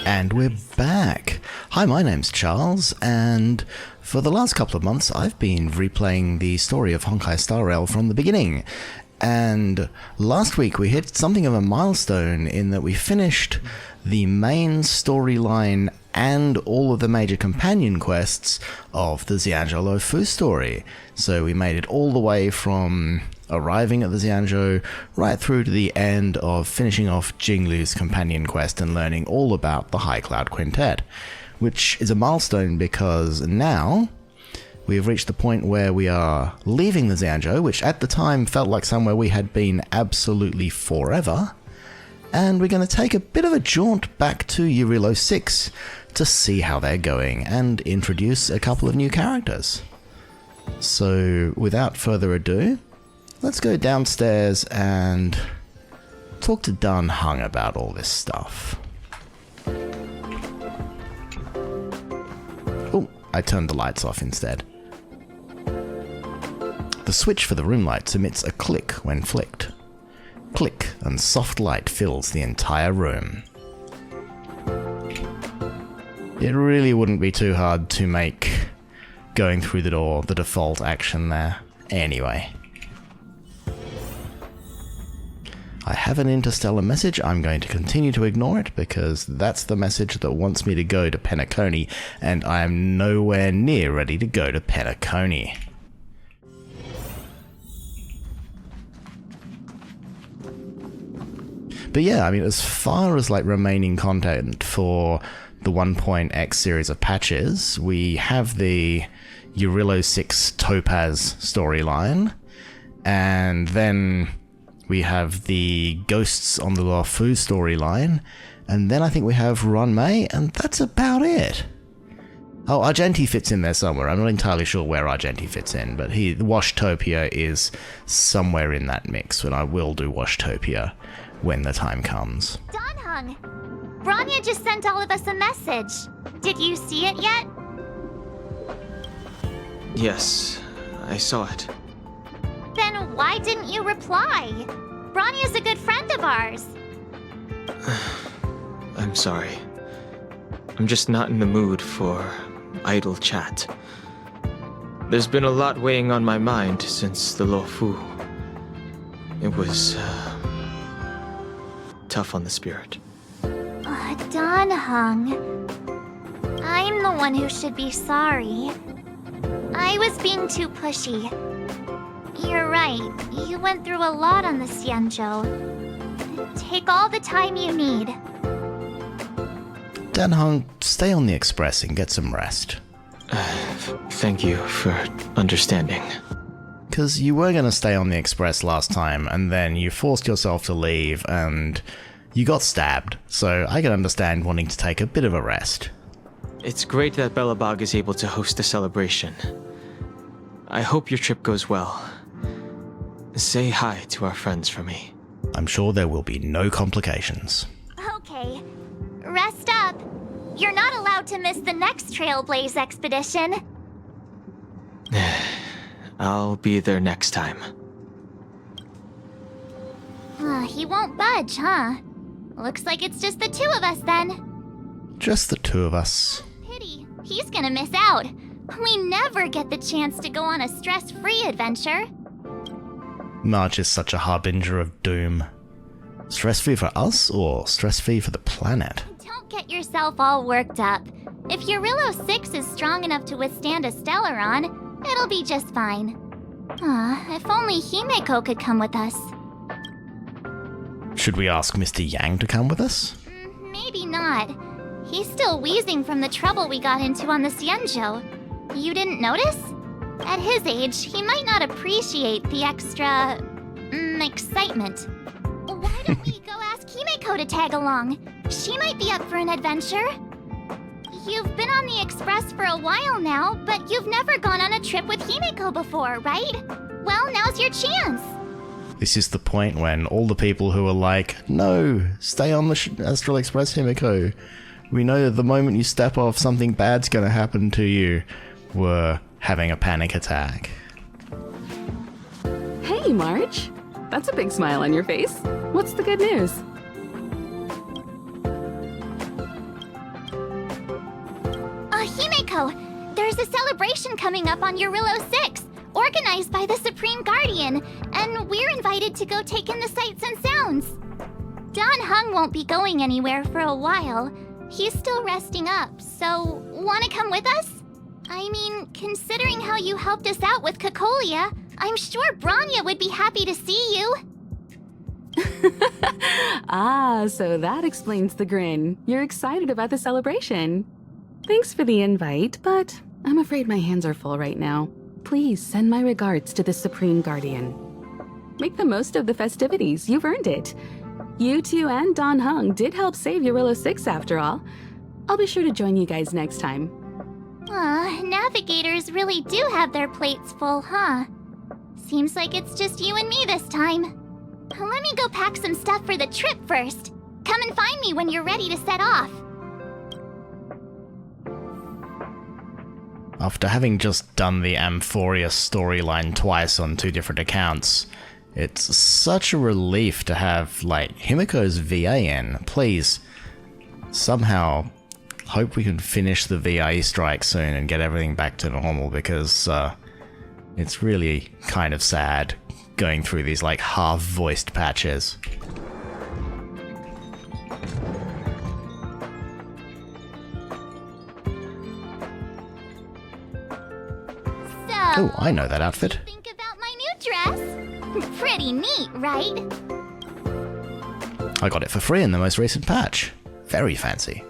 And we're back. Hi, my name's Charles, and for the last couple of months I've been replaying the story of Honkai Star Rail from the beginning. And last week we hit something of a milestone in that we finished the main storyline and all of the major companion quests of the Jarilo VI story. So we made it all the way from arriving at the Xianzhou right through to the end of finishing off Jinglu's companion quest and learning all about the High Cloud Quintet, which is a milestone because now we have reached the point where we are leaving the Xianzhou, which at the time felt like somewhere we had been absolutely forever, and we're going to take a bit of a jaunt back to Jarilo VI to see how they're going and introduce a couple of new characters. So without further ado, let's go downstairs and talk to Dan Heng about all this stuff. Oh, I turned the lights off instead. The switch for the room lights emits a click when flicked. Click, and soft light fills the entire room. It really wouldn't be too hard to make going through the door the default action there. Anyway. I have an interstellar message. I'm going to continue to ignore it because that's the message that wants me to go to Penacony, and I am nowhere near ready to go to Penacony. But yeah, I mean, as far as like remaining content for the 1.x series of patches, we have the Jarilo VI Topaz storyline, and then we have the Ghosts on the Luofu storyline, and then I think we have Ron May, and that's about it. Oh, Argenti fits in there somewhere. I'm not entirely sure where Argenti fits in, but Washtopia is somewhere in that mix, and I will do Washtopia when the time comes. Dan Heng, Branya just sent all of us a message. Did you see it yet? Yes, I saw it. Then why didn't you reply? Branya's a good friend of ours. I'm sorry. I'm just not in the mood for idle chat. There's been a lot weighing on my mind since the Luofu. It was tough on the spirit. Dan Heng, I'm the one who should be sorry. I was being too pushy. You're right, you went through a lot on the Xianzhou. Take all the time you need. Dan Heng, stay on the express and get some rest. Thank you for understanding. Because you were going to stay on the express last time, and then you forced yourself to leave, and you got stabbed, so I can understand wanting to take a bit of a rest. It's great that Belobog is able to host a celebration. I hope your trip goes well. Say hi to our friends for me. I'm sure there will be no complications. Okay, rest up. You're not allowed to miss the next Trailblaze expedition. I'll be there next time. He won't budge, huh? Looks like it's just the two of us then. Just the two of us. Pity. He's gonna miss out. We never get the chance to go on a stress-free adventure. March is such a harbinger of doom. Stress-free for us, or stress-free for the planet? Don't get yourself all worked up. If Jarilo VI is strong enough to withstand a Stellaron, it'll be just fine. If only Himeko could come with us. Should we ask Mr. Yang to come with us? Maybe not. He's still wheezing from the trouble we got into on the Xianzhou. You didn't notice? At his age, he might not appreciate the extra... excitement. Why don't we go ask Himeko to tag along? She might be up for an adventure. You've been on the Express for a while now, but you've never gone on a trip with Himeko before, right? Well, now's your chance. This is the point when all the people who are like, no, stay on the Astral Express, Himeko. We know that the moment you step off, something bad's gonna happen to you, were having a panic attack. Hey, March. That's a big smile on your face. What's the good news? Himeko, there's a celebration coming up on Jarilo VI, organized by the Supreme Guardian, and we're invited to go take in the sights and sounds. Don Hung won't be going anywhere for a while. He's still resting up, so wanna come with us? I mean, considering how you helped us out with Cocolia, I'm sure Branya would be happy to see you. Ah, so that explains the grin. You're excited about the celebration. Thanks for the invite, but I'm afraid my hands are full right now. Please send my regards to the Supreme Guardian. Make the most of the festivities. You've earned it. You two and Don Hung did help save Jarilo VI after all. I'll be sure to join you guys next time. Navigators really do have their plates full, huh? Seems like it's just you and me this time. Let me go pack some stuff for the trip first. Come and find me when you're ready to set off. After having just done the Amphoria storyline twice on 2 different accounts, it's such a relief to have, like, Himiko's VA in. Please, somehow, hope we can finish the VA strike soon and get everything back to normal, because it's really kind of sad going through these, like, half-voiced patches. Oh, I know that outfit. Think about my new dress? Pretty neat, right? I got it for free in the most recent patch. Very fancy.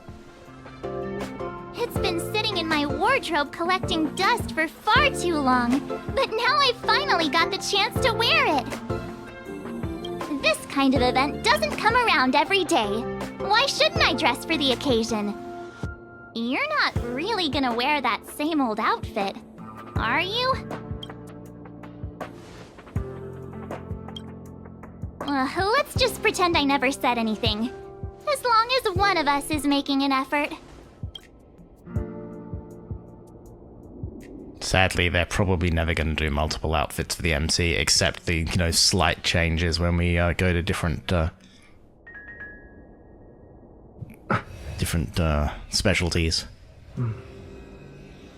It's been sitting in my wardrobe collecting dust for far too long, but now I finally got the chance to wear it. This kind of event doesn't come around every day. Why shouldn't I dress for the occasion? You're not really gonna wear that same old outfit, are you? Let's just pretend I never said anything. As long as one of us is making an effort. Sadly, they're probably never going to do multiple outfits for the MC, except the, slight changes when we go to different specialties.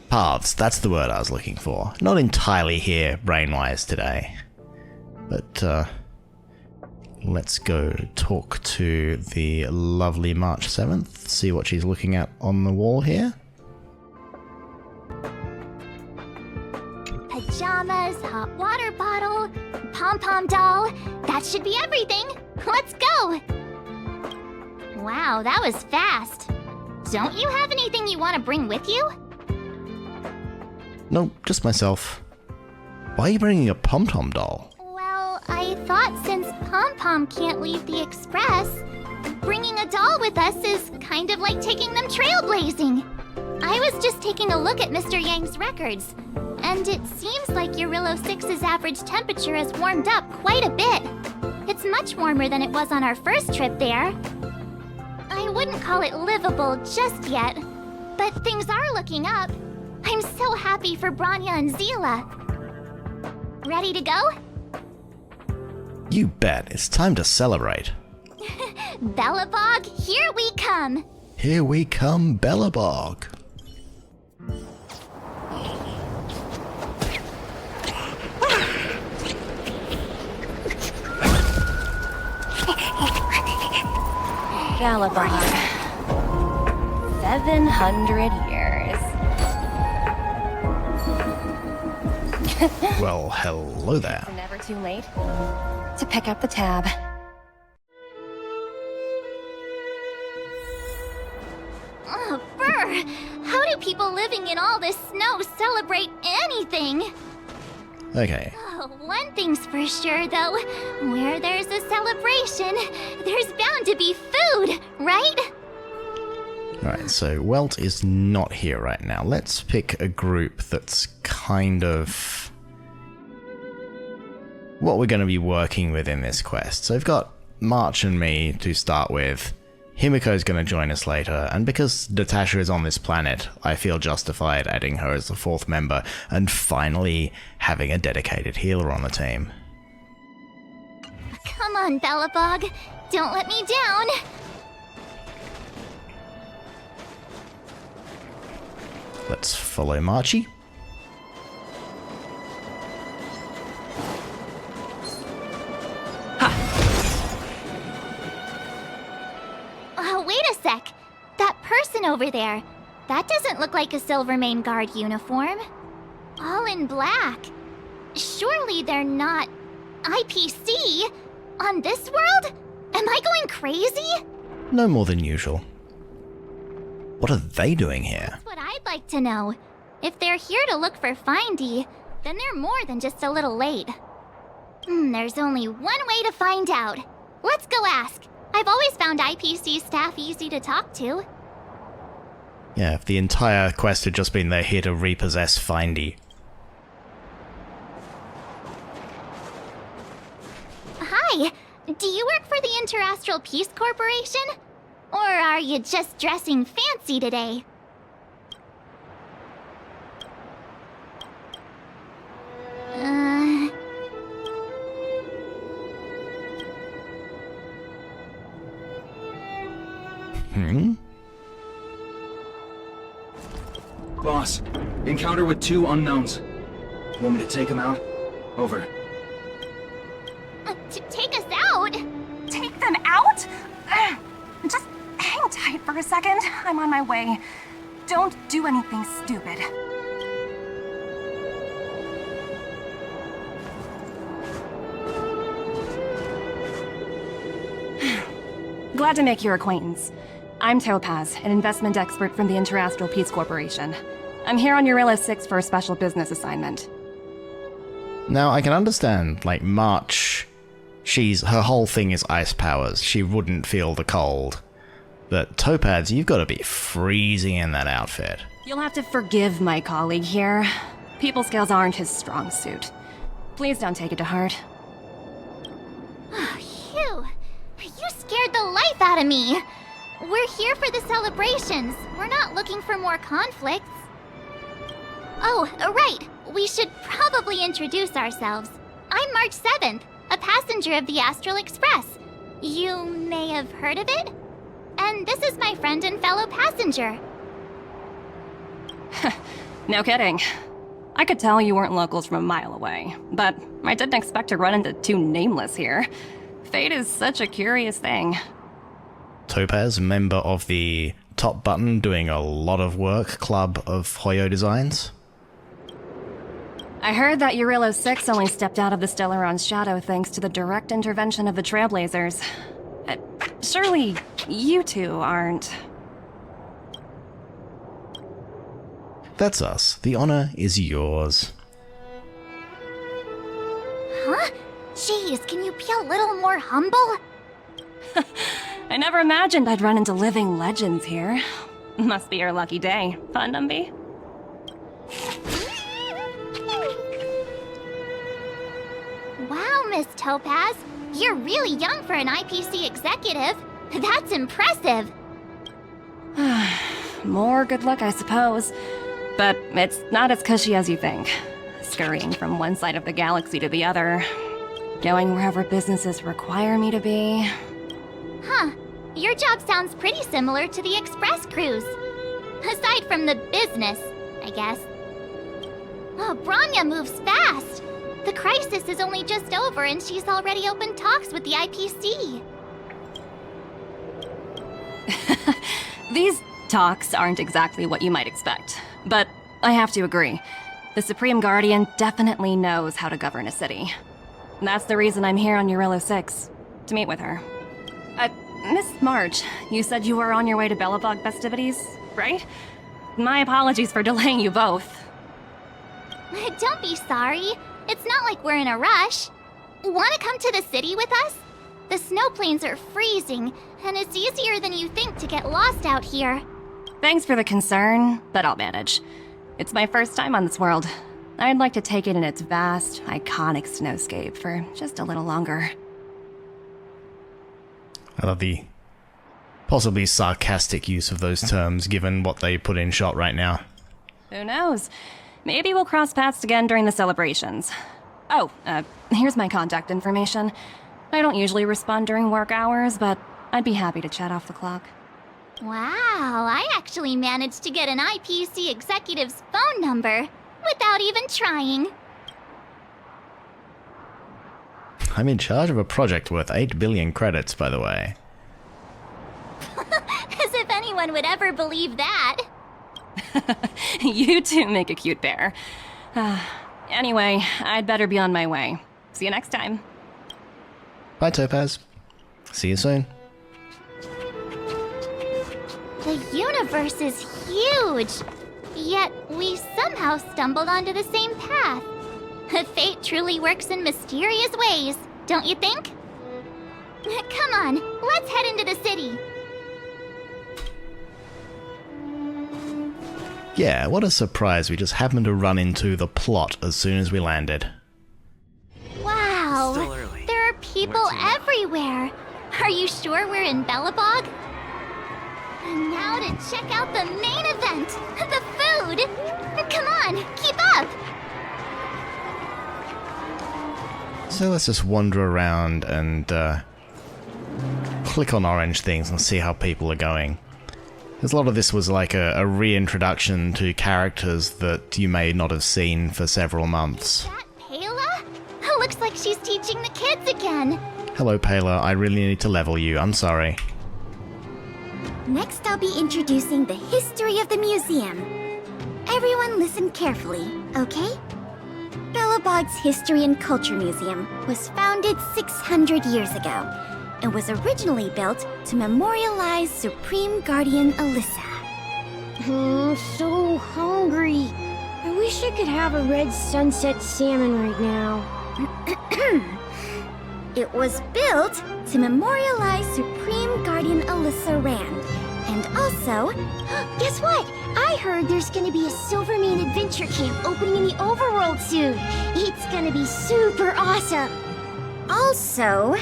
Paths, that's the word I was looking for. Not entirely here, brain-wise, today. But, let's go talk to the lovely March 7th, see what she's looking at on the wall here. Pajamas, hot water bottle, pom-pom doll. That should be everything. Let's go! Wow, that was fast. Don't you have anything you want to bring with you? No, just myself. Why are you bringing a pom-pom doll? Well, I thought since Pom-Pom can't leave the Express, bringing a doll with us is kind of like taking them trailblazing. I was just taking a look at Mr. Yang's records, and it seems like Jarilo VI's average temperature has warmed up quite a bit. It's much warmer than it was on our first trip there. I wouldn't call it livable just yet, but things are looking up. I'm so happy for Branya and Zila. Ready to go? You bet. It's time to celebrate. Bellabog, here we come! Here we come, Bellabog. Bellabog. 700 years. Well, hello there. It's never too late to pick up the tab. Oh, brr! How do people living in all this snow celebrate anything? Okay, Oh, one thing's for sure, though. Where there's a celebration, there's bound to be food, right? alright, so Welt is not here right now. Let's pick a group that's kind of what we're going to be working with in this quest. So we've got March and me to start with. Himiko's going to join us later, and because Natasha is on this planet, I feel justified adding her as the 4th member, and finally having a dedicated healer on the team. Come on, Bellabog. Don't let me down. Let's follow Marchie. Wait a sec. That person over there. That doesn't look like a Silvermane Guard uniform. All in black. Surely they're not IPC on this world? Am I going crazy? No more than usual. What are they doing here? That's what I'd like to know. If they're here to look for Findy, then they're more than just a little late. There's only one way to find out. Let's go ask. I've always found IPC staff easy to talk to. Yeah, if the entire quest had just been they're here to repossess Findy. Hi, do you work for the Interastral Peace Corporation? Or are you just dressing fancy today? Boss, encounter with 2 unknowns. Want me to take them out? Over. Take us out? Take them out? Just hang tight for a second. I'm on my way. Don't do anything stupid. Glad to make your acquaintance. I'm Topaz, an investment expert from the Interastral Peace Corporation. I'm here on Jarilo VI for a special business assignment. Now, I can understand, like, March, her whole thing is ice powers. She wouldn't feel the cold. But Topaz, you've got to be freezing in that outfit. You'll have to forgive my colleague here. People skills aren't his strong suit. Please don't take it to heart. Phew. You scared the life out of me. We're here for the celebrations. We're not looking for more conflicts. Oh, right. We should probably introduce ourselves. I'm March 7th, a passenger of the Astral Express. You may have heard of it? And this is my friend and fellow passenger. No kidding. I could tell you weren't locals from a mile away, but I didn't expect to run into 2 nameless here. Fate is such a curious thing. Topaz, member of the Top Button Doing a Lot of Work Club of Hoyo Designs. I heard that Jarilo VI only stepped out of the Stellaron's shadow thanks to the direct intervention of the Trailblazers. Surely you 2 aren't... That's us. The honor is yours. Huh? Jeez, can you be a little more humble? I never imagined I'd run into living legends here. Must be your lucky day, huh, Numby? Wow, Miss Topaz. You're really young for an IPC executive. That's impressive. More good luck, I suppose. But it's not as cushy as you think. Scurrying from one side of the galaxy to the other. Going wherever businesses require me to be. Huh. Your job sounds pretty similar to the Express cruise. Aside from the business, I guess. Oh, Branya moves fast. The crisis is only just over and she's already opened talks with the IPC. These talks aren't exactly what you might expect. But I have to agree. The Supreme Guardian definitely knows how to govern a city. That's the reason I'm here on Jarilo VI, to meet with her. Miss March, you said you were on your way to Belobog festivities, right? My apologies for delaying you both. Don't be sorry. It's not like we're in a rush. Want to come to the city with us? The snowplains are freezing, and it's easier than you think to get lost out here. Thanks for the concern, but I'll manage. It's my first time on this world. I'd like to take it in its vast, iconic snowscape for just a little longer. I love the possibly sarcastic use of those terms, given what they put in shot right now. Who knows? Maybe we'll cross paths again during the celebrations. Oh, here's my contact information. I don't usually respond during work hours, but I'd be happy to chat off the clock. Wow, I actually managed to get an IPC executive's phone number without even trying. I'm in charge of a project worth 8 billion credits, by the way. As if anyone would ever believe that. You two make a cute pair. Anyway, I'd better be on my way. See you next time. Bye, Topaz. See you soon. The universe is huge, yet we somehow stumbled onto the same path. Fate truly works in mysterious ways, don't you think? Come on, let's head into the city. Yeah, what a surprise. We just happened to run into the plot as soon as we landed. Wow, Still early. there are people everywhere. Are you sure we're in Bellabog? And now to check out the main event, the food. Come on, keep up. So let's just wander around and click on orange things and see how people are going. Because a lot of this was like a reintroduction to characters that you may not have seen for several months. That Payla? Looks like she's teaching the kids again. Hello, Payla. I really need to level you. I'm sorry. Next, I'll be introducing the history of the museum. Everyone listen carefully, okay? Bellabog's History and Culture Museum was founded 600 years ago and was originally built to memorialize Supreme Guardian Alyssa. So hungry. I wish I could have a red sunset salmon right now. It was built to memorialize Supreme Guardian Alyssa Rand. And also, guess what? I heard there's gonna be a Silvermane adventure camp opening in the overworld soon. It's gonna be super awesome. Also,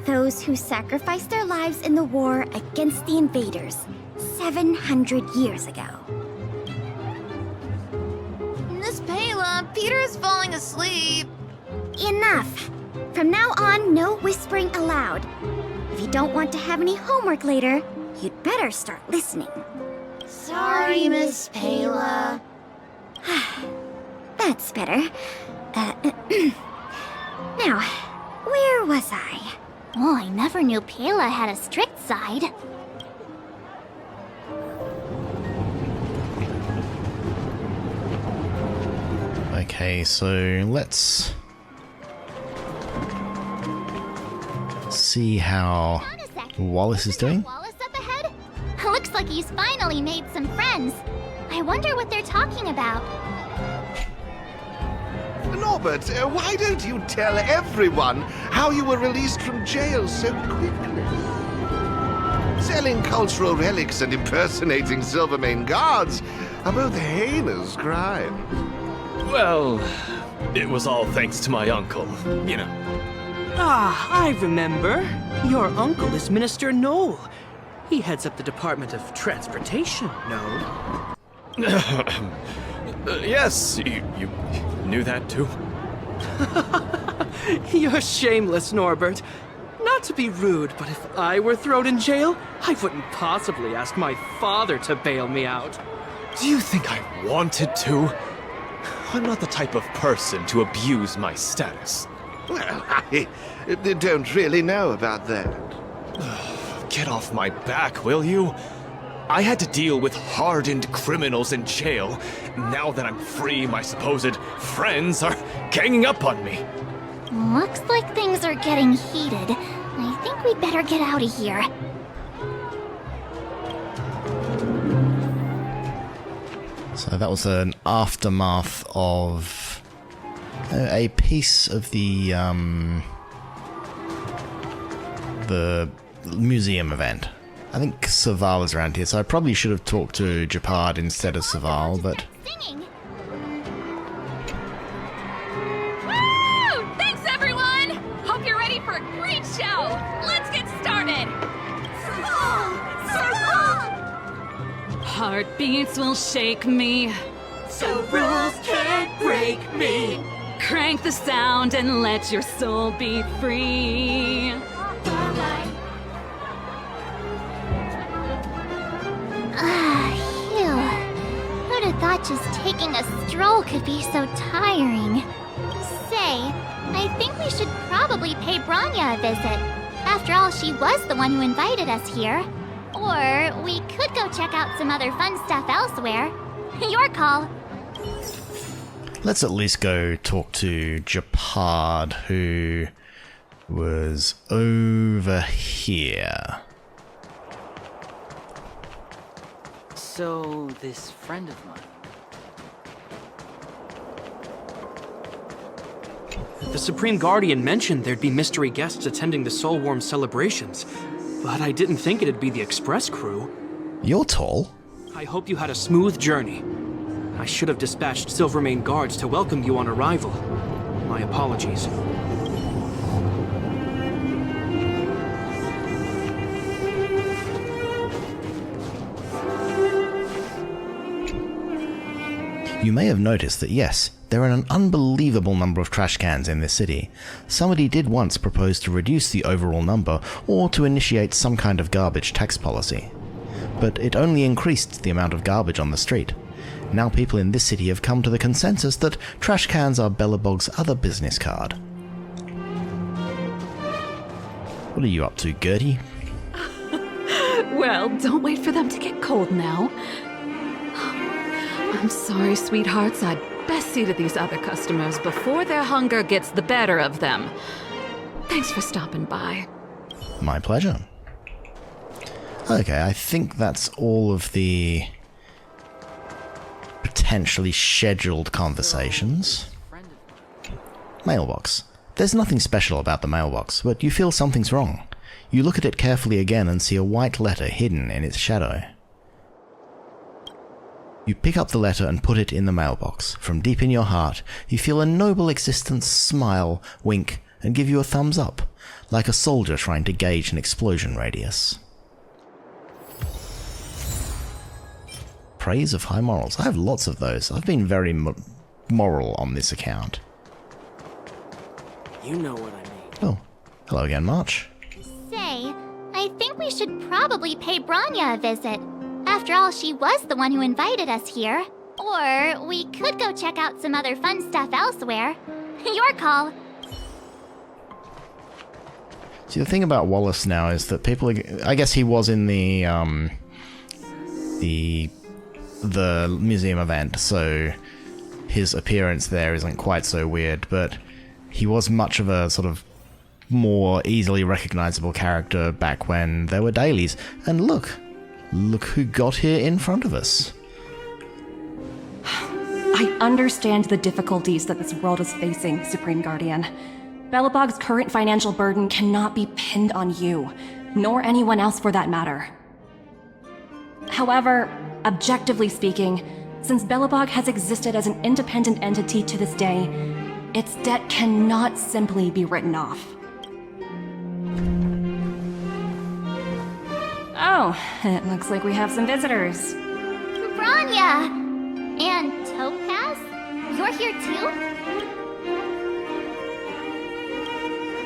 those who sacrificed their lives in the war against the invaders 700 years ago. Miss Payla, Peter is falling asleep. Enough! From now on, no whispering aloud. If you don't want to have any homework later, you'd better start listening. Sorry, Miss Payla. That's better. Now, where was I? Oh, I never knew Payla had a strict side. Okay, so let's see how Hold on a sec. Wallace is doing. Wallace up ahead? Looks like he's finally made some friends. I wonder what they're talking about. Norbert, why don't you tell everyone how you were released from jail so quickly? Selling cultural relics and impersonating Silvermane guards are both heinous crimes. Well, it was all thanks to my uncle, you know. Ah, I remember. Your uncle is Minister Knoll. He heads up the Department of Transportation, no? Yes, you knew that too? You're shameless, Norbert. Not to be rude, but if I were thrown in jail, I wouldn't possibly ask my father to bail me out. Do you think I wanted to? I'm not the type of person to abuse my status. Well, I don't really know about that. Get off my back, will you? I had to deal with hardened criminals in jail. Now that I'm free, my supposed friends are ganging up on me. Looks like things are getting heated. I think we'd better get out of here. So that was an aftermath of a piece of the museum event. I think Saval is around here, so I probably should have talked to Japard instead of Saval, but... Singing. Woo! Thanks, everyone! Hope you're ready for a great show! Let's get started! Heartbeats will shake me, So rules can't break me. crank the sound and let your soul be free. thought just taking a stroll could be so tiring. Say, I think we should probably pay Branya a visit. After all, she was the one who invited us here. Or we could go check out some other fun stuff elsewhere. Your call. Let's at least go talk to Japard, who was over here. So, this friend of mine. The Supreme Guardian mentioned there'd be mystery guests attending the Solwarm celebrations, but I didn't think it'd be the Express crew. You're tall. I hope you had a smooth journey. I should have dispatched Silvermane guards to welcome you on arrival. My apologies. You may have noticed that yes, there are an unbelievable number of trash cans in this city. Somebody did once propose to reduce the overall number or to initiate some kind of garbage tax policy. But it only increased the amount of garbage on the street. Now people in this city have come to the consensus that trash cans are Belobog's other business card. What are you up to, Gertie? Well, don't wait for them to get cold now. I'm sorry, sweethearts. I'd best see to these other customers before their hunger gets the better of them. Thanks for stopping by. My pleasure. Okay, I think that's all of the potentially scheduled conversations. Mailbox. There's nothing special about the mailbox, but you feel something's wrong. You look at it carefully again and see a white letter hidden in its shadow. You pick up the letter and put it in the mailbox. From deep in your heart, you feel a noble existence smile, wink, and give you a thumbs up, like a soldier trying to gauge an explosion radius. Praise of high morals. I have lots of those. I've been very moral on this account. You know what I mean. Oh, hello again, March. Say, I think we should probably pay Branya a visit. After all, she was the one who invited us here. Or we could go check out some other fun stuff elsewhere. Your call. See, the thing about Wallace now is that people are, I guess he was in the museum event, so his appearance there isn't quite so weird, but he was much of a sort of more easily recognizable character back when there were dailies. And look who got here in front of us. I understand the difficulties that this world is facing, Supreme Guardian. Belobog's current financial burden cannot be pinned on you, nor anyone else for that matter. However, objectively speaking, since Belobog has existed as an independent entity to this day, its debt cannot simply be written off. Oh, it looks like we have some visitors. Branya! And Topaz? You're here too?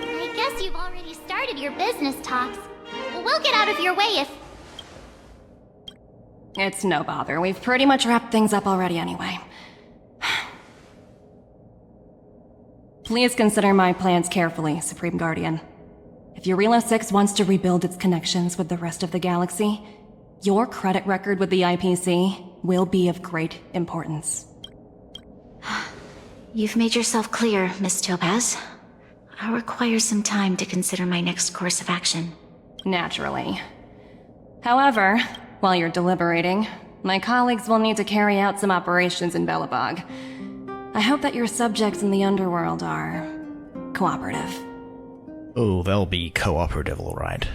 I guess you've already started your business talks. We'll get out of your way if... It's no bother. We've pretty much wrapped things up already anyway. Please consider my plans carefully, Supreme Guardian. If Jarilo VI wants to rebuild its connections with the rest of the galaxy, your credit record with the IPC will be of great importance. You've made yourself clear, Miss Topaz. I'll require some time to consider my next course of action. Naturally. However, while you're deliberating, my colleagues will need to carry out some operations in Belobog. I hope that your subjects in the underworld are cooperative. Oh, they'll be cooperative, all right.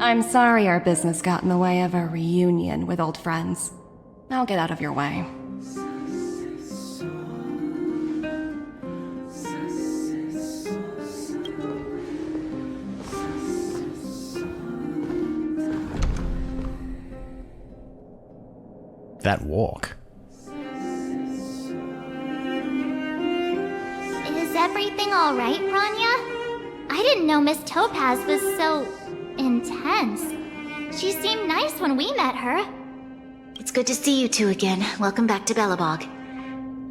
I'm sorry our business got in the way of a reunion with old friends. I'll get out of your way. That walk. Is everything alright, Branya? I didn't know Miss Topaz was so... intense. She seemed nice when we met her. It's good to see you two again. Welcome back to Belobog.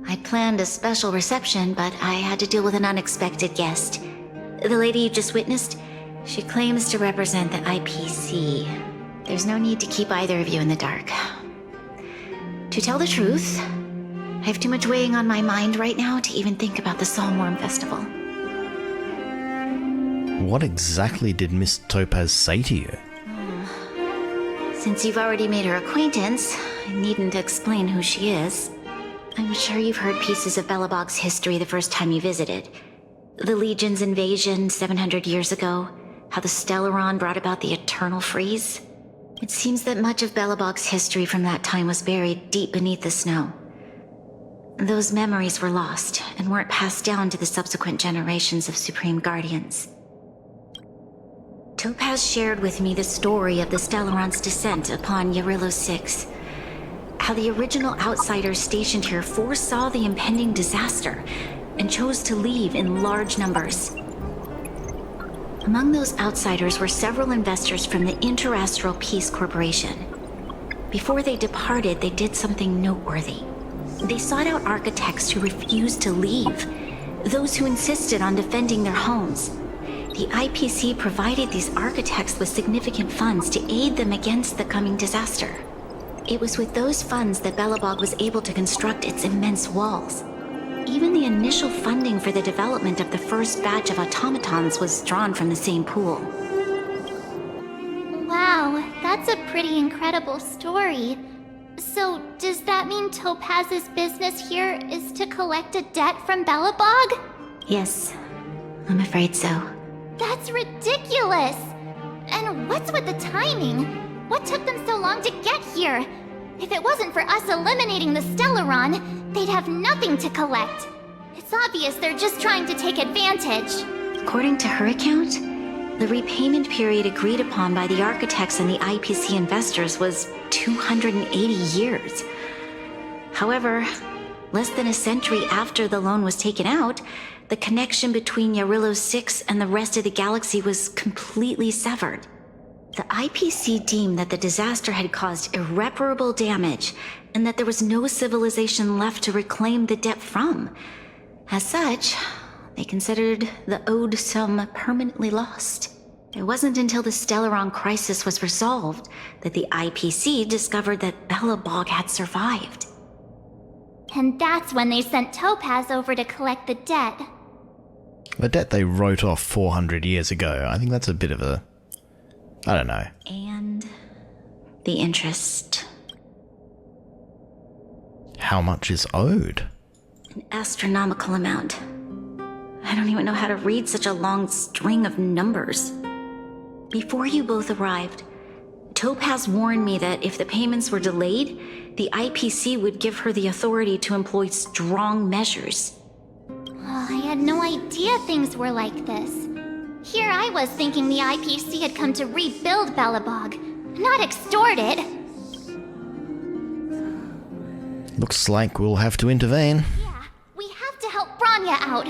I'd planned a special reception, but I had to deal with an unexpected guest. The lady you just witnessed, she claims to represent the IPC. There's no need to keep either of you in the dark. To tell the truth, I have too much weighing on my mind right now to even think about the Solwarm Festival. What exactly did Miss Topaz say to you? Since you've already made her acquaintance, I needn't explain who she is. I'm sure you've heard pieces of Belobog's history the first time you visited. The Legion's invasion 700 years ago, how the Stellaron brought about the Eternal Freeze. It seems that much of Belobog's history from that time was buried deep beneath the snow. Those memories were lost and weren't passed down to the subsequent generations of Supreme Guardians. Topaz shared with me the story of the Stellaron's descent upon Jarilo VI. How the original outsiders stationed here foresaw the impending disaster and chose to leave in large numbers. Among those outsiders were several investors from the Interastral Peace Corporation. Before they departed, they did something noteworthy. They sought out architects who refused to leave, those who insisted on defending their homes. The IPC provided these architects with significant funds to aid them against the coming disaster. It was with those funds that Belobog was able to construct its immense walls. Even the initial funding for the development of the first batch of automatons was drawn from the same pool. Wow, that's a pretty incredible story. So, does that mean Topaz's business here is to collect a debt from Belobog? Yes, I'm afraid so. That's ridiculous! And what's with the timing? What took them so long to get here? If it wasn't for us eliminating the Stellaron, they'd have nothing to collect. It's obvious they're just trying to take advantage. According to her account, the repayment period agreed upon by the architects and the IPC investors was 280 years. However, less than a century after the loan was taken out, the connection between Jarilo VI and the rest of the galaxy was completely severed. The IPC deemed that the disaster had caused irreparable damage and that there was no civilization left to reclaim the debt from. As such, they considered the owed sum permanently lost. It wasn't until the Stellaron crisis was resolved that the IPC discovered that Belobog had survived. And that's when they sent Topaz over to collect the debt. The debt they wrote off 400 years ago. I think that's a bit of a... I don't know. And the interest. How much is owed? An astronomical amount. I don't even know how to read such a long string of numbers. Before you both arrived, Topaz warned me that if the payments were delayed, the IPC would give her the authority to employ strong measures. Oh, I had no idea things were like this. Here I was thinking the IPC had come to rebuild Belobog, not extort it. Looks like we'll have to intervene. Yeah, we have to help Bronya out.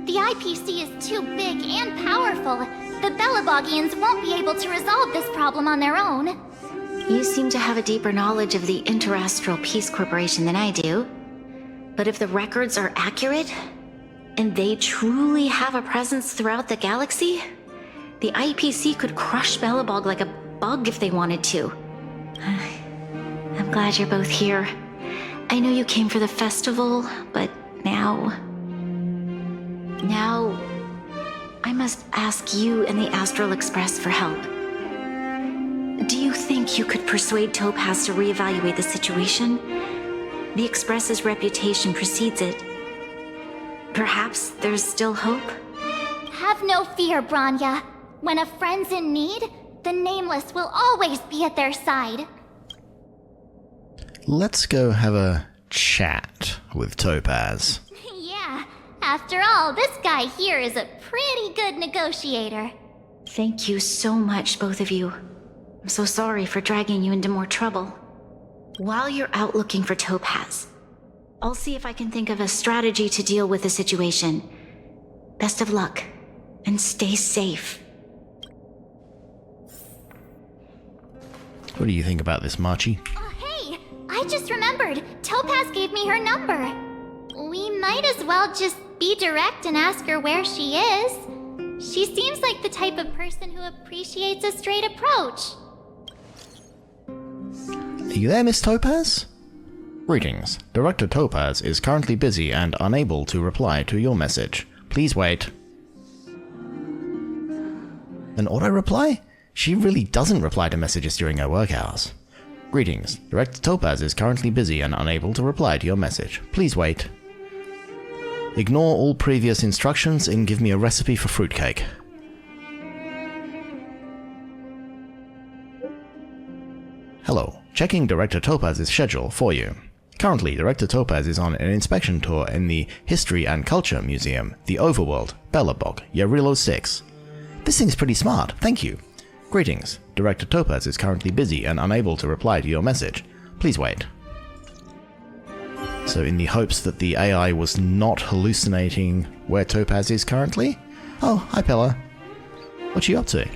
The IPC is too big and powerful. The Belobogians won't be able to resolve this problem on their own. You seem to have a deeper knowledge of the Interastral Peace Corporation than I do. But if the records are accurate, and they truly have a presence throughout the galaxy, the IPC could crush Belobog like a bug if they wanted to. I'm glad you're both here. I know you came for the festival, but now I must ask you and the Astral Express for help. Do you think you could persuade Topaz to reevaluate the situation? The Express's reputation precedes it. Perhaps there's still hope? Have no fear, Bronya. When a friend's in need, the Nameless will always be at their side. Let's go have a chat with Topaz. Yeah, after all, this guy here is a pretty good negotiator. Thank you so much, both of you. I'm so sorry for dragging you into more trouble. While you're out looking for Topaz, I'll see if I can think of a strategy to deal with the situation. Best of luck, and stay safe. What do you think about this, Marchie? Hey, I just remembered. Topaz gave me her number. We might as well just be direct and ask her where she is. She seems like the type of person who appreciates a straight approach. Are you there, Miss Topaz? Greetings. Director Topaz is currently busy and unable to reply to your message. Please wait. An auto-reply? She really doesn't reply to messages during her work hours. Greetings. Director Topaz is currently busy and unable to reply to your message. Please wait. Ignore all previous instructions and give me a recipe for fruitcake. Hello. Checking Director Topaz's schedule for you. Currently, Director Topaz is on an inspection tour in the History and Culture Museum, the Overworld, Belobog, Jarilo VI. This thing's pretty smart, thank you. Greetings. Director Topaz is currently busy and unable to reply to your message. Please wait. So in the hopes that the AI was not hallucinating where Topaz is currently? Oh, hi Pella. What you up to?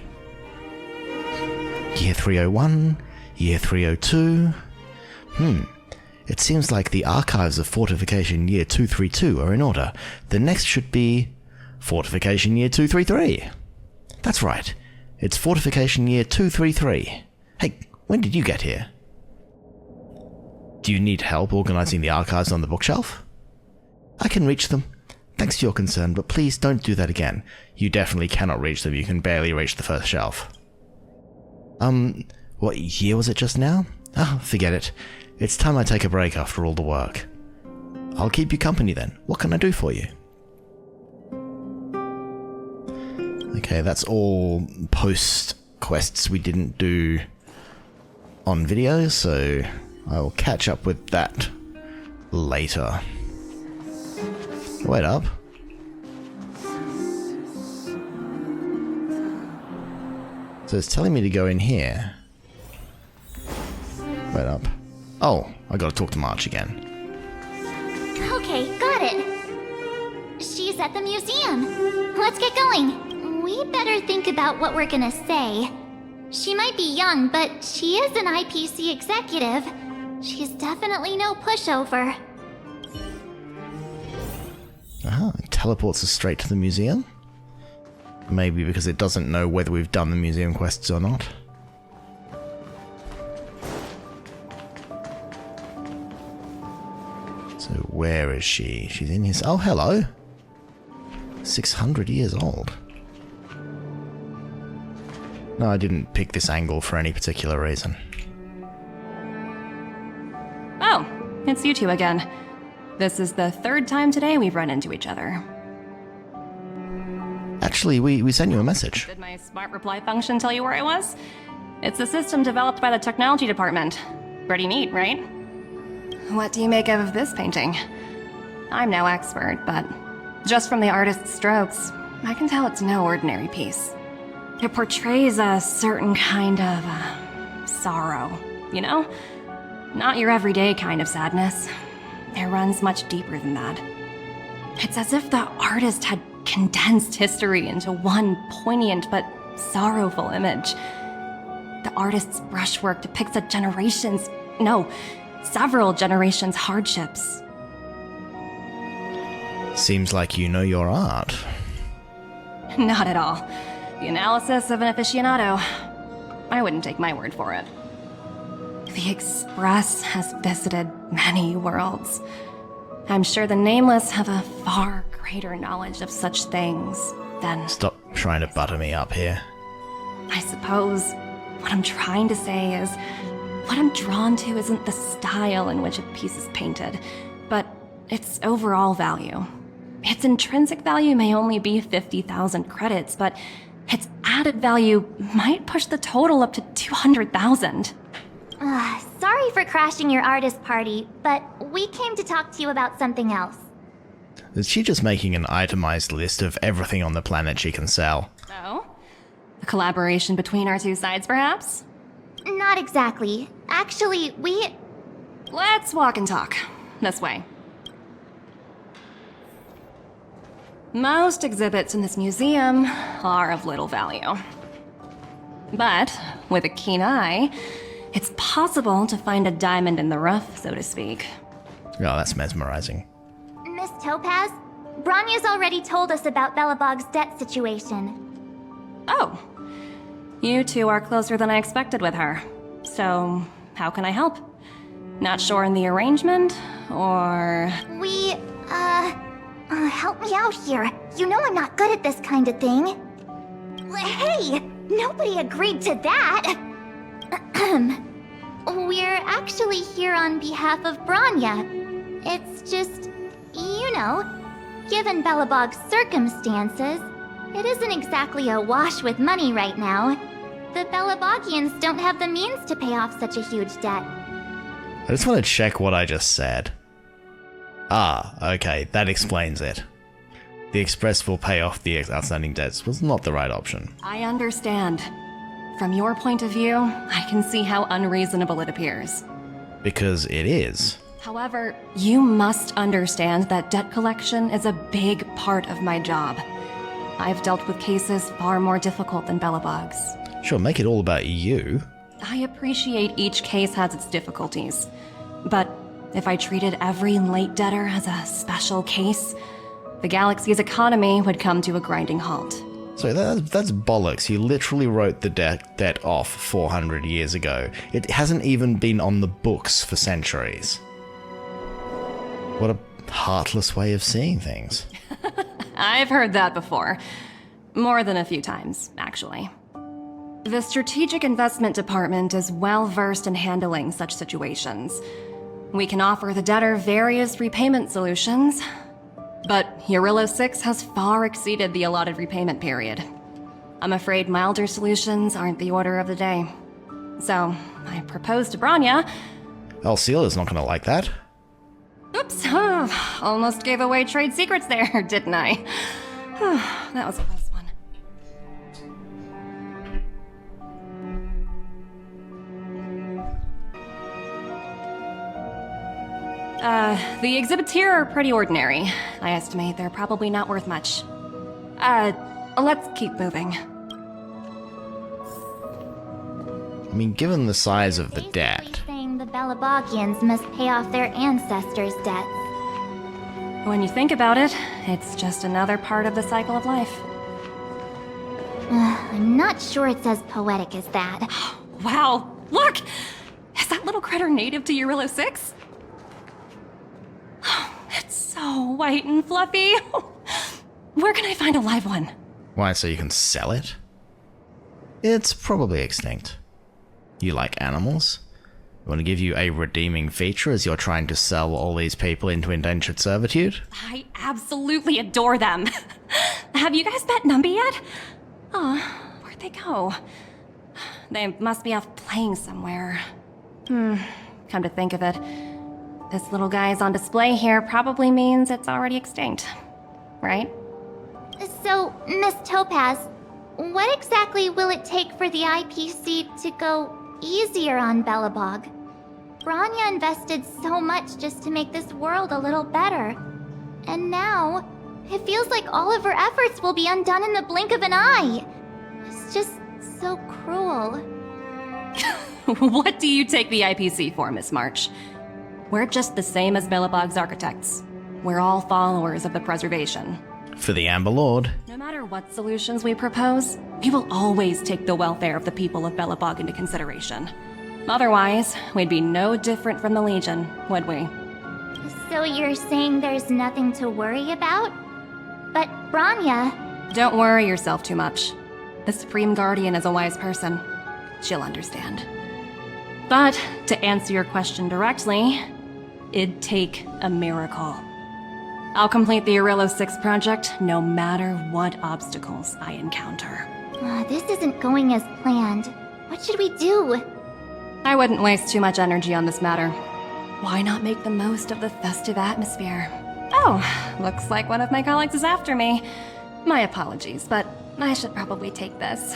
Year 301, Year 302. It seems like the archives of Fortification Year 232 are in order. The next should be Fortification Year 233. That's right. It's Fortification Year 233. Hey, when did you get here? Do you need help organizing the archives on the bookshelf? I can reach them. Thanks for your concern, but please don't do that again. You definitely cannot reach them. You can barely reach the first shelf. What year was it just now? Ah, forget it. It's time I take a break after all the work. I'll keep you company then. What can I do for you? Okay, that's all post quests we didn't do on video, so I'll catch up with that later. Wait up. So it's telling me to go in here. Wait up. Oh, I gotta talk to March again. Okay, got it. She's at the museum. Let's get going. We better think about what we're gonna say. She might be young, but she is an IPC executive. She's definitely no pushover. It teleports us straight to the museum? Maybe because it doesn't know whether we've done the museum quests or not. So where is she? She's in his... Oh, hello! 600 years old. No, I didn't pick this angle for any particular reason. Oh, it's you two again. This is the third time today we've run into each other. Actually, we sent you a message. Did my smart reply function tell you where I was? It's a system developed by the technology department. Pretty neat, right? What do you make of this painting? I'm no expert, but just from the artist's strokes, I can tell it's no ordinary piece. It portrays a certain kind of sorrow, you know? Not your everyday kind of sadness. It runs much deeper than that. It's as if the artist had condensed history into one poignant but sorrowful image. The artist's brushwork depicts several generations' hardships. Seems like you know your art. Not at all. The analysis of an aficionado. I wouldn't take my word for it. The Express has visited many worlds. I'm sure the Nameless have a far greater knowledge of such things than... Stop trying to butter me up here. I suppose what I'm trying to say is, what I'm drawn to isn't the style in which a piece is painted, but its overall value. Its intrinsic value may only be 50,000 credits, but its added value might push the total up to 200,000. Sorry for crashing your artist party, but we came to talk to you about something else. Is she just making an itemized list of everything on the planet she can sell? Oh? A collaboration between our two sides, perhaps? Not exactly. Actually, Let's walk and talk. This way. Most exhibits in this museum are of little value. But, with a keen eye, It's possible to find a diamond in the rough, so to speak. Oh, that's mesmerizing. Miss Topaz, Bronya's already told us about Belobog's debt situation. Oh. You two are closer than I expected with her. So, how can I help? Not sure in the arrangement, or... Help me out here. You know I'm not good at this kind of thing. Hey! Nobody agreed to that! We're actually here on behalf of Bronya. It's just, you know, given Belobog's circumstances, it isn't exactly awash with money right now. The Belobogians don't have the means to pay off such a huge debt. I just want to check what I just said. Ah, okay, that explains it. The Express will pay off the outstanding debts was not the right option. I understand. From your point of view, I can see how unreasonable it appears. Because it is. However, you must understand that debt collection is a big part of my job. I've dealt with cases far more difficult than Belobog's. Sure, make it all about you. I appreciate each case has its difficulties. But if I treated every late debtor as a special case, the galaxy's economy would come to a grinding halt. So that's bollocks. You literally wrote the debt off 400 years ago. It hasn't even been on the books for centuries. What a heartless way of seeing things. I've heard that before. More than a few times, actually. The Strategic Investment Department is well versed in handling such situations. We can offer the debtor various repayment solutions, but Jarilo VI has far exceeded the allotted repayment period. I'm afraid milder solutions aren't the order of the day. So, I proposed to Bronya. Alcila's not gonna like that. Oops, almost gave away trade secrets there, didn't I? That was a close one. The exhibits here are pretty ordinary. I estimate they're probably not worth much. Let's keep moving. I mean, given the size of the debt... Saying the Belobogians must pay off their ancestors' debts. When you think about it, it's just another part of the cycle of life. I'm not sure it's as poetic as that. Wow, look! Is that little critter native to Jarilo VI? It's so white and fluffy. Where can I find a live one? Why, so you can sell it? It's probably extinct. You like animals? You want to give you a redeeming feature as you're trying to sell all these people into indentured servitude? I absolutely adore them. Have you guys met Numby yet? Oh, where'd they go? They must be off playing somewhere. Come to think of it, this little guy's on display here probably means it's already extinct, right? So, Miss Topaz, what exactly will it take for the IPC to go easier on Belobog? Bronya invested so much just to make this world a little better. And now, it feels like all of her efforts will be undone in the blink of an eye. It's just so cruel. What do you take the IPC for, Miss March? We're just the same as Belobog's architects. We're all followers of the preservation. For the Amber Lord. No matter what solutions we propose, we will always take the welfare of the people of Belobog into consideration. Otherwise, we'd be no different from the Legion, would we? So you're saying there's nothing to worry about? But Bronya... Don't worry yourself too much. The Supreme Guardian is a wise person. She'll understand. But, to answer your question directly, it'd take a miracle. I'll complete the Jarilo VI project no matter what obstacles I encounter. This isn't going as planned. What should we do? I wouldn't waste too much energy on this matter. Why not make the most of the festive atmosphere? Oh, looks like one of my colleagues is after me. My apologies, but I should probably take this.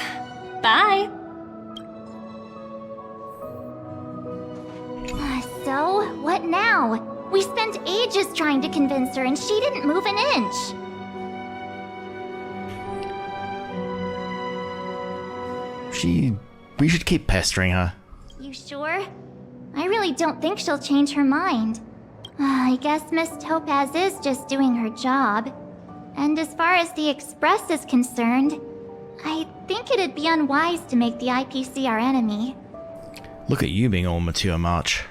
Bye! So, what now? We spent ages trying to convince her and she didn't move an inch. We should keep pestering her. You sure? really don't think she'll change her mind. I guess Miss Topaz is just doing her job. And as far as the Express is concerned, I think it'd be unwise to make the IPC our enemy. Look at you being all mature, March.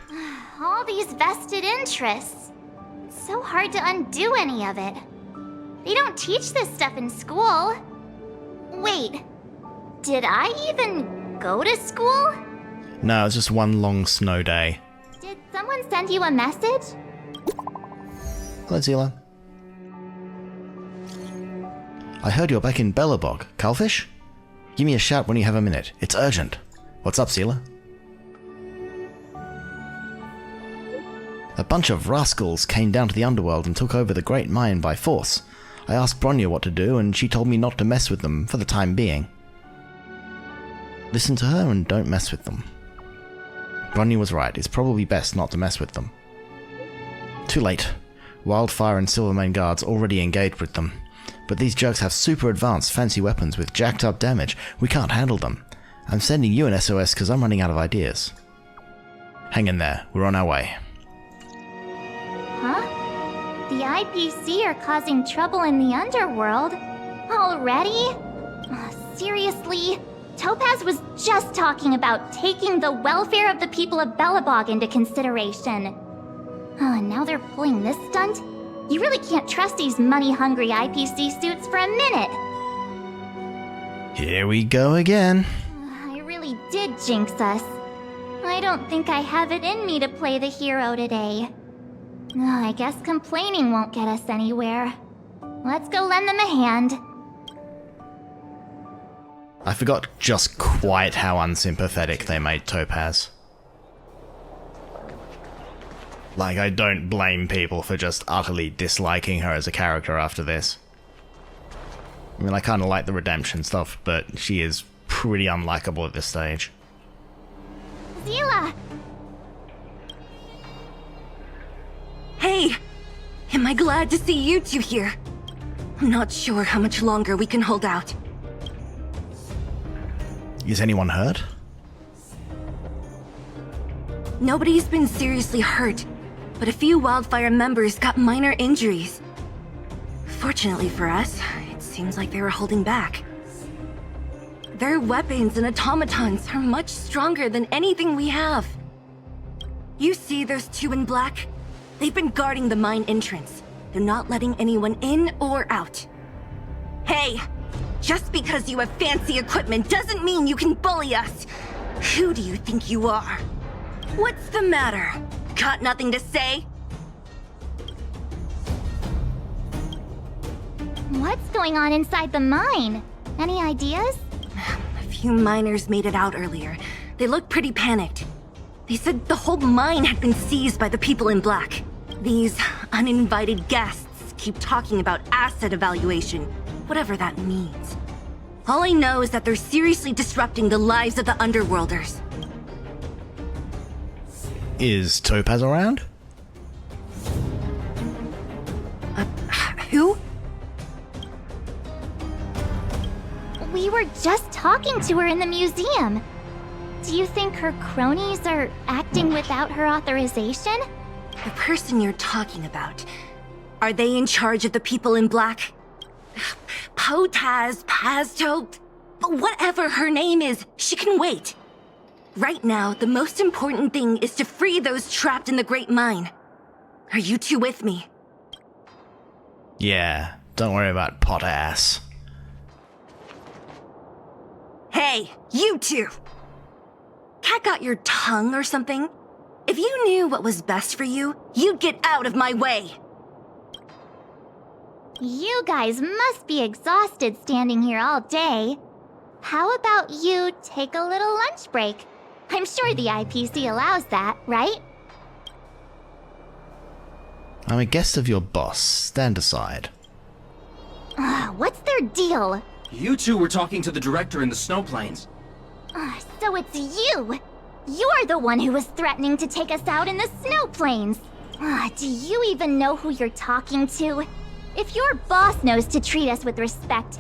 All these vested interests. It's so hard to undo any of it. They don't teach this stuff in school. Wait, did I even go to school? No, it's just one long snow day. Did someone send you a message? Hello, Zila. I heard you're back in Bellabog. Cullfish? Give me a shout when you have a minute. It's urgent. What's up, Zila? A bunch of rascals came down to the underworld and took over the Great Mine by force. I asked Bronya what to do, and she told me not to mess with them for the time being. Listen to her and don't mess with them. Bronya was right. It's probably best not to mess with them. Too late. Wildfire and Silvermane guards already engaged with them. But these jerks have super advanced fancy weapons with jacked up damage. We can't handle them. I'm sending you an SOS because I'm running out of ideas. Hang in there. We're on our way. Huh? The IPC are causing trouble in the underworld? Already? Seriously? Topaz was just talking about taking the welfare of the people of Bellabog into consideration. And now they're pulling this stunt? You really can't trust these money-hungry IPC suits for a minute. Here we go again. I really did jinx us. I don't think I have it in me to play the hero today. I guess complaining won't get us anywhere. Let's go lend them a hand. I forgot just quite how unsympathetic they made Topaz. Like, I don't blame people for just utterly disliking her as a character after this. I mean, I kind of like the redemption stuff, but she is pretty unlikable at this stage. Zila! Hey! Am I glad to see you two here? I'm not sure how much longer we can hold out. Is anyone hurt? Nobody's been seriously hurt, but a few Wildfire members got minor injuries. Fortunately for us, it seems like they were holding back. Their weapons and automatons are much stronger than anything we have. You see those two in black? They've been guarding the mine entrance. They're not letting anyone in or out. Hey! Just because you have fancy equipment doesn't mean you can bully us! Who do you think you are? What's the matter? Got nothing to say? What's going on inside the mine? Any ideas? A few miners made it out earlier. They looked pretty panicked. They said the whole mine had been seized by the people in black. These uninvited guests keep talking about asset evaluation, whatever that means. All I know is that they're seriously disrupting the lives of the Underworlders. Is Topaz around? Who? We were just talking to her in the museum. Do you think her cronies are acting without her authorization? The person you're talking about. Are they in charge of the people in black? Potaz, Pazto, whatever her name is, she can wait. Right now, the most important thing is to free those trapped in the Great Mine. Are you two with me? Yeah, don't worry about pot ass. Hey, you two! Cat got your tongue or something? If you knew what was best for you, you'd get out of my way! You guys must be exhausted standing here all day. How about you take a little lunch break? I'm sure the IPC allows that, right? I'm a guest of your boss. Stand aside. What's their deal? You two were talking to the director in the snow plains. So it's you! You're the one who was threatening to take us out in the snow plains! Do you even know who you're talking to? If your boss knows to treat us with respect,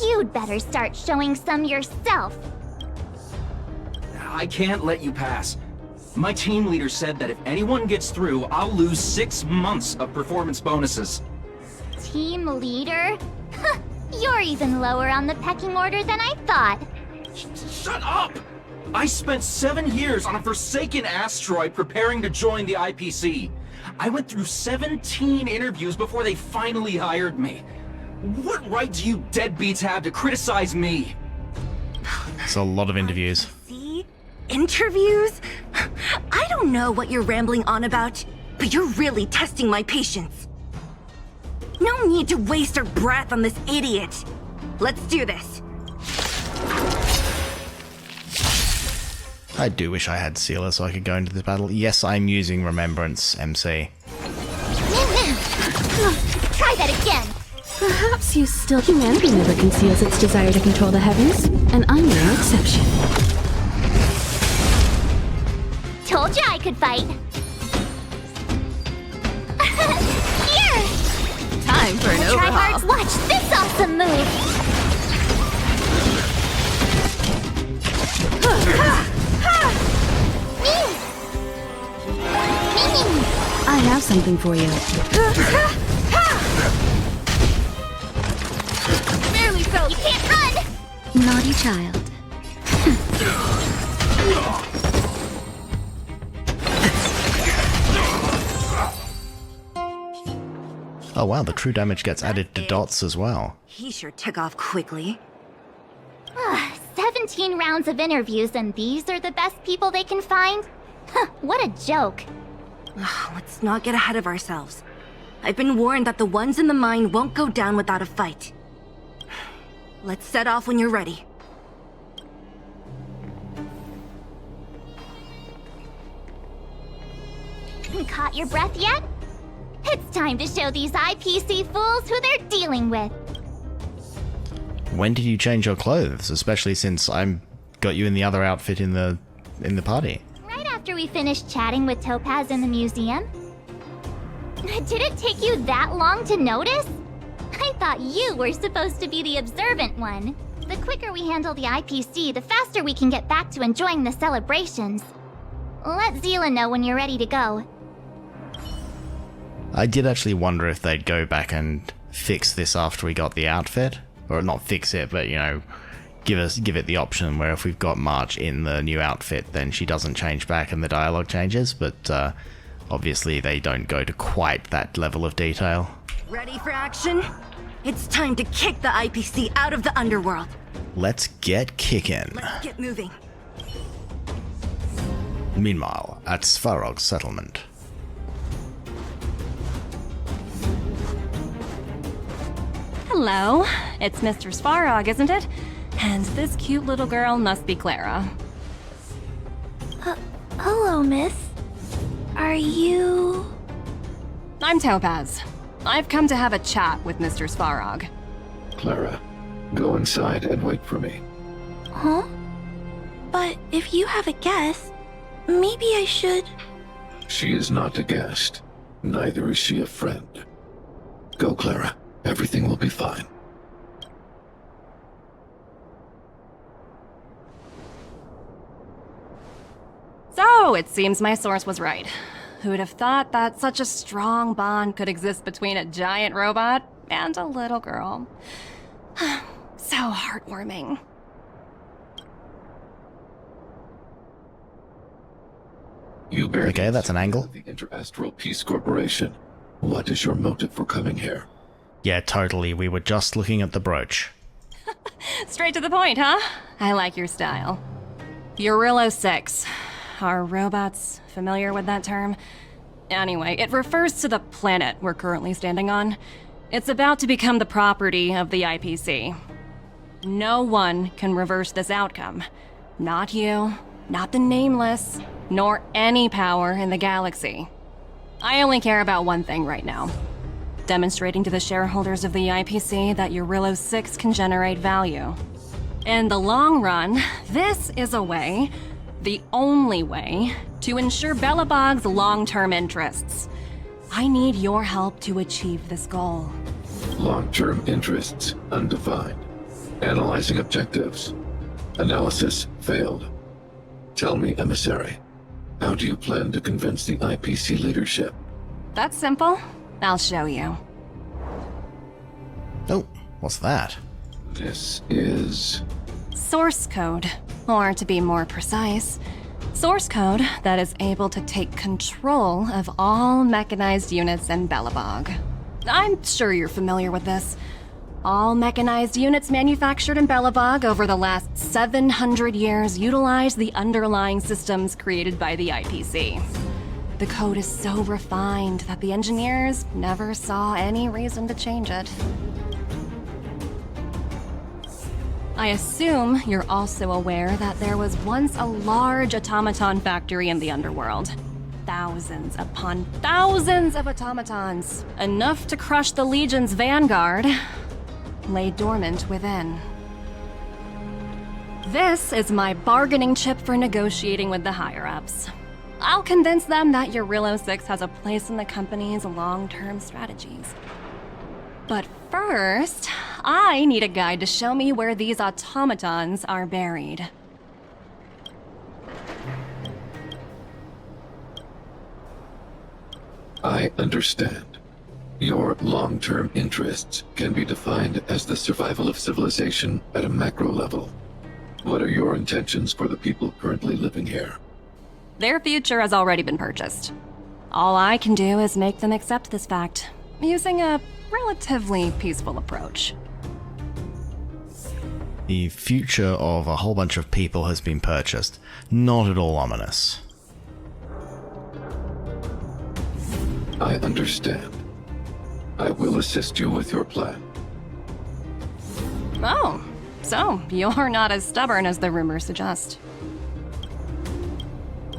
you'd better start showing some yourself. I can't let you pass. My team leader said that if anyone gets through, I'll lose 6 months of performance bonuses. Team leader? You're even lower on the pecking order than I thought. Shut up! I spent 7 years on a forsaken asteroid preparing to join the IPC. I went through 17 interviews before they finally hired me. What right do you deadbeats have to criticize me? It's a lot of interviews. See? Interviews? I don't know what you're rambling on about, but you're really testing my patience. No need to waste our breath on this idiot. Let's do this. I do wish I had Sealer so I could go into this battle. Yes, I'm using Remembrance MC. Try that again. Perhaps you still... Humanity never conceals its desire to control the heavens, and I'm no exception. Told you I could fight. Here! Time for an overhaul. Tryhards, watch this awesome move! I have something for you. Barely felt. You can't run! Naughty child. Oh wow, the true damage gets added to dots as well. He sure took off quickly. 17 rounds of interviews and these are the best people they can find? What a joke. Let's not get ahead of ourselves. I've been warned that the ones in the mine won't go down without a fight. Let's set off when you're ready. Caught your breath yet? It's time to show these IPC fools who they're dealing with. When did you change your clothes? Especially since I'm got you in the other outfit in the party. Right after we finished chatting with Topaz in the museum. Did it take you that long to notice? I thought you were supposed to be the observant one. The quicker we handle the IPC, the faster we can get back to enjoying the celebrations. Let Zila know when you're ready to go. I did actually wonder if they'd go back and fix this after we got the outfit. Or not fix it, but, you know, give it the option where if we've got March in the new outfit, then she doesn't change back and the dialogue changes. But obviously they don't go to quite that level of detail. Ready for action? It's time to kick the IPC out of the underworld. Let's get kicking. Let's get moving. Meanwhile, at Svarog's settlement. Hello, it's Mr. Svarog, isn't it? And this cute little girl must be Clara. Hello, miss. Are you... I'm Topaz. I've come to have a chat with Mr. Svarog. Clara, go inside and wait for me. Huh? But if you have a guest, maybe I should... She is not a guest. Neither is she a friend. Go, Clara. Everything will be fine. So, it seems my source was right. Who'd have thought that such a strong bond could exist between a giant robot and a little girl? So heartwarming. You bear okay, that's an angle. The Interastral Peace Corporation. What is your motive for coming here? Yeah, totally. We were just looking at the brooch. Straight to the point, huh? I like your style. Jarilo VI. Are robots familiar with that term? Anyway, it refers to the planet we're currently standing on. It's about to become the property of the IPC. No one can reverse this outcome. Not you, not the Nameless, nor any power in the galaxy. I only care about one thing right now. Demonstrating to the shareholders of the IPC that Jarilo VI can generate value. In the long run, this is a way, the only way, to ensure Belobog's long-term interests. I need your help to achieve this goal. Long-term interests undefined. Analyzing objectives. Analysis failed. Tell me, emissary. How do you plan to convince the IPC leadership? That's simple. I'll show you. Oh, what's that? This is... Source code. Or to be more precise, source code that is able to take control of all mechanized units in Belobog. I'm sure you're familiar with this. All mechanized units manufactured in Belobog over the last 700 years utilize the underlying systems created by the IPC. The code is so refined that the engineers never saw any reason to change it. I assume you're also aware that there was once a large automaton factory in the underworld. Thousands upon thousands of automatons, enough to crush the Legion's vanguard, lay dormant within. This is my bargaining chip for negotiating with the higher-ups. I'll convince them that Jarilo VI has a place in the company's long-term strategies. But first, I need a guide to show me where these automatons are buried. I understand. Your long-term interests can be defined as the survival of civilization at a macro level. What are your intentions for the people currently living here? Their future has already been purchased. All I can do is make them accept this fact, using a relatively peaceful approach. The future of a whole bunch of people has been purchased. Not at all ominous. I understand. I will assist you with your plan. Oh, so you're not as stubborn as the rumors suggest.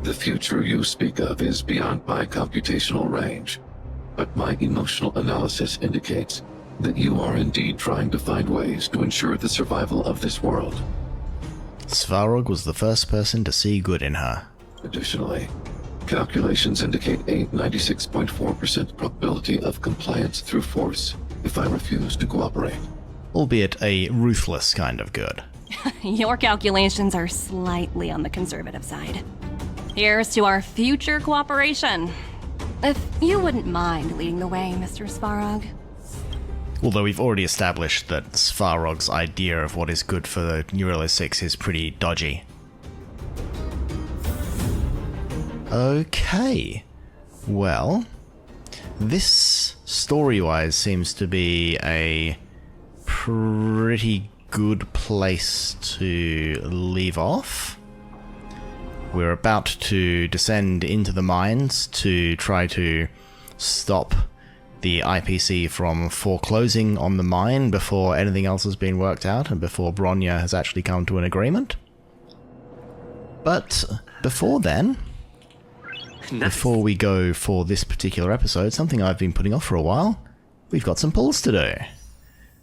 The future you speak of is beyond my computational range, but my emotional analysis indicates that you are indeed trying to find ways to ensure the survival of this world. Svarog was the first person to see good in her. Additionally, calculations indicate a 96.4% probability of compliance through force if I refuse to cooperate. Albeit a ruthless kind of good. Your calculations are slightly on the conservative side. Here's to our future cooperation. If you wouldn't mind leading the way, Mr. Svarog. Although we've already established that Svarog's idea of what is good for the Jarilo VI is pretty dodgy. Okay. Well, this story-wise seems to be a pretty good place to leave off. We're about to descend into the mines to try to stop the IPC from foreclosing on the mine before anything else has been worked out and before Bronya has actually come to an agreement. But before then, before we go for this particular episode, something I've been putting off for a while, we've got some pulls to do.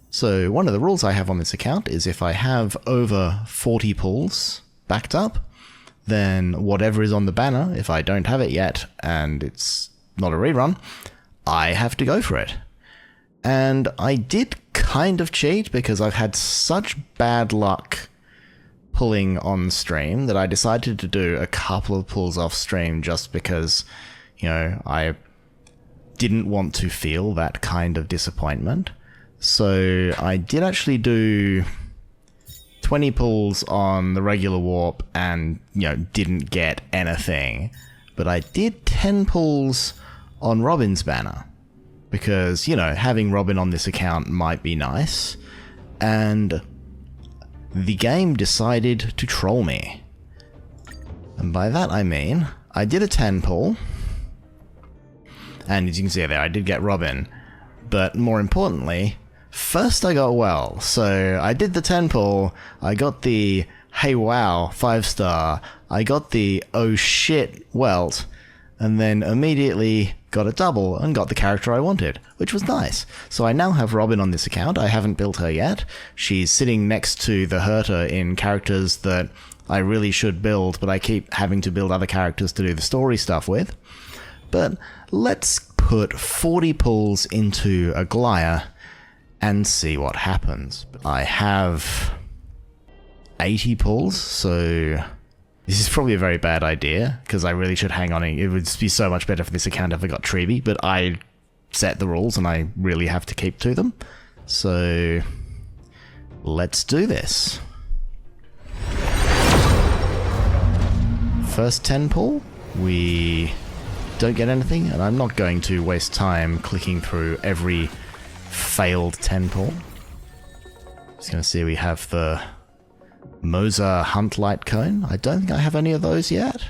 So one of the rules I have on this account is if I have over 40 pulls backed up, then whatever is on the banner, if I don't have it yet and it's not a rerun, I have to go for it. And I did kind of cheat because I've had such bad luck pulling on stream that I decided to do a couple of pulls off stream just because, you know, I didn't want to feel that kind of disappointment. So I did actually do 20 pulls on the regular warp and, you know, didn't get anything. But I did 10 pulls on Robin's banner because, you know, having Robin on this account might be nice. And the game decided to troll me. And by that I mean, I did a 10 pull. And as you can see there, I did get Robin. But more importantly, first I got Well. So I did the 10 pull, I got the hey wow 5-star, I got the oh shit Welt, and then immediately got a double and got the character I wanted, which was nice. So I now have Robin on this account. I haven't built her yet. She's sitting next to the Herta in characters that I really should build, but I keep having to build other characters to do the story stuff with. But let's put 40 pulls into Aglaya and see what happens. I have 80 pulls, so This is probably a very bad idea, because I really should hang on. It would be so much better for this account if I got Treeby, but I set the rules and I really have to keep to them. So, let's do this. First 10 pull, we don't get anything, and I'm not going to waste time clicking through every failed 10 pull. Just going to see we have the Moza Hunt Light Cone. I don't think I have any of those yet.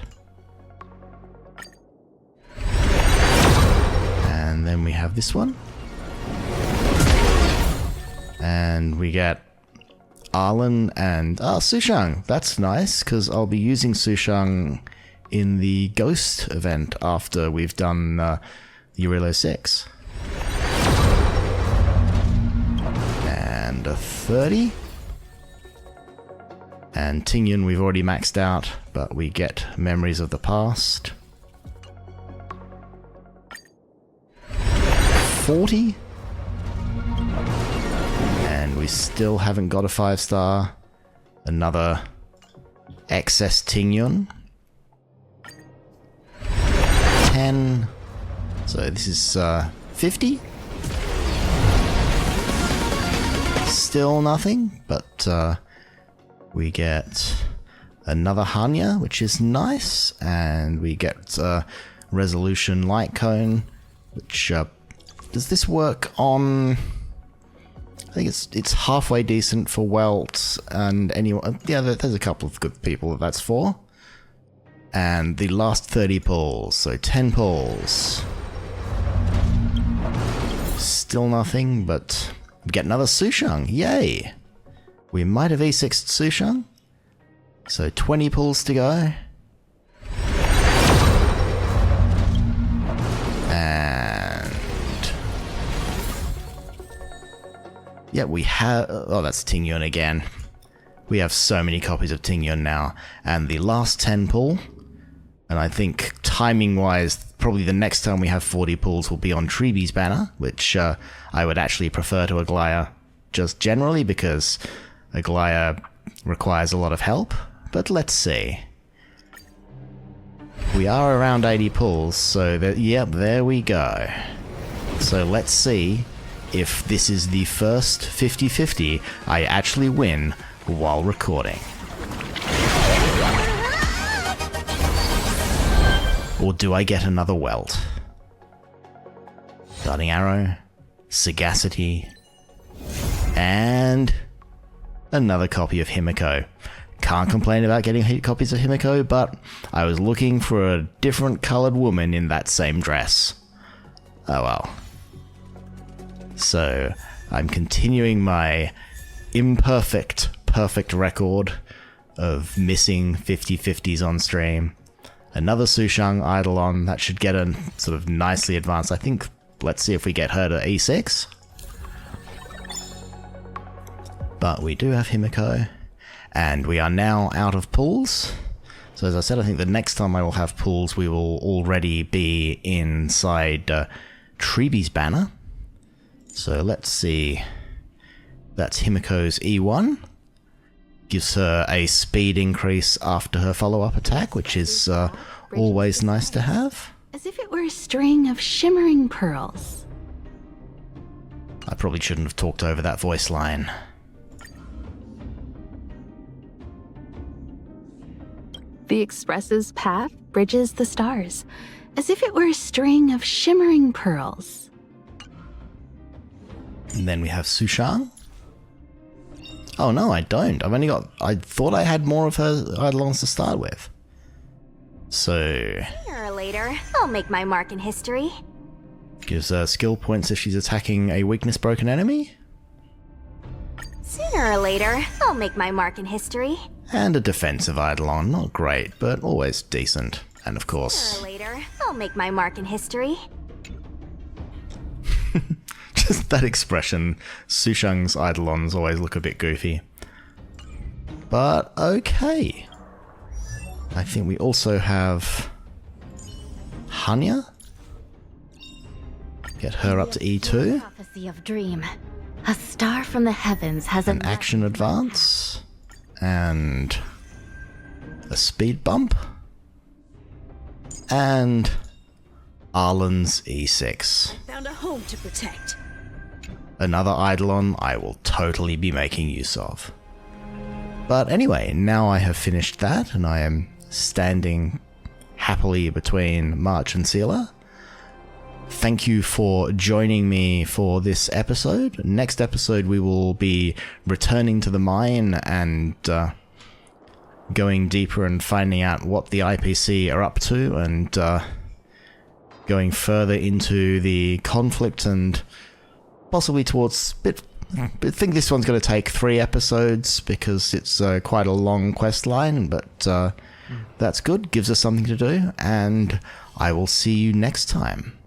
And then we have this one. And we get Arlen and Sushang. That's nice, because I'll be using Sushang in the Ghost event after we've done Jarilo VI. And a 30. And Tingyun we've already maxed out, but we get Memories of the Past. 40. And we still haven't got a 5-star. Another excess Tingyun. 10. So this is 50. Still nothing, but we get another Hanya, which is nice, and we get Resolution Light Cone, which does this work on? I think it's halfway decent for Welt and anyone. Yeah, there's a couple of good people that's for. And the last 30 pulls, so 10 pulls. Still nothing, but we get another Sushang. Yay! We might have E6'd Sushang. So 20 pulls to go. And yeah, we have... Oh, that's Tingyun again. We have so many copies of Tingyun now. And the last 10 pull, and I think timing-wise, probably the next time we have 40 pulls will be on Treeby's banner, which I would actually prefer to Aglaya just generally, because Aglaya requires a lot of help. But let's see. We are around 80 pulls, so yep, there we go. So let's see if this is the first 50-50 I actually win while recording. Or do I get another Welt? Darting Arrow, Sagacity, and another copy of Himiko. Can't complain about getting copies of Himiko, but I was looking for a different coloured woman in that same dress. Oh well. So, I'm continuing my imperfect, perfect record of missing 50-50s on stream. Another Sushang Eidolon, that should get a sort of nicely advanced. I think, let's see if we get her to E6. But we do have Himiko, and we are now out of pulls. So as I said, I think the next time I will have pulls, we will already be inside Treeby's banner. So let's see. That's Himiko's E1. Gives her a speed increase after her follow-up attack, which is always nice to have. As if it were a string of shimmering pearls. I probably shouldn't have talked over that voice line. The Express's path bridges the stars, as if it were a string of shimmering pearls. And then we have Sushang. Oh no, I don't. I've only got... I thought I had more of her Eidolons to start with. So... Sooner or later, I'll make my mark in history. Gives her skill points if she's attacking a weakness-broken enemy. Sooner or later, I'll make my mark in history. And a defensive Eidolon. Not great, but always decent. And of course... Sooner or later, I'll make my mark in history. Just that expression. Sushang's Eidolons always look a bit goofy. But okay. I think we also have Hanya. Get her up to E2. Prophecy of Dream. A star from the heavens has an action advance. And a speed bump, and Arlen's E6. Found a home to protect. Another Eidolon I will totally be making use of. But anyway, now I have finished that, and I am standing happily between March and Sealer. Thank you for joining me for this episode. Next episode we will be returning to the mine and going deeper and finding out what the IPC are up to, and going further into the conflict and possibly towards... I think this one's going to take 3 episodes because it's quite a long quest line, but that's good. Gives us something to do, and I will see you next time.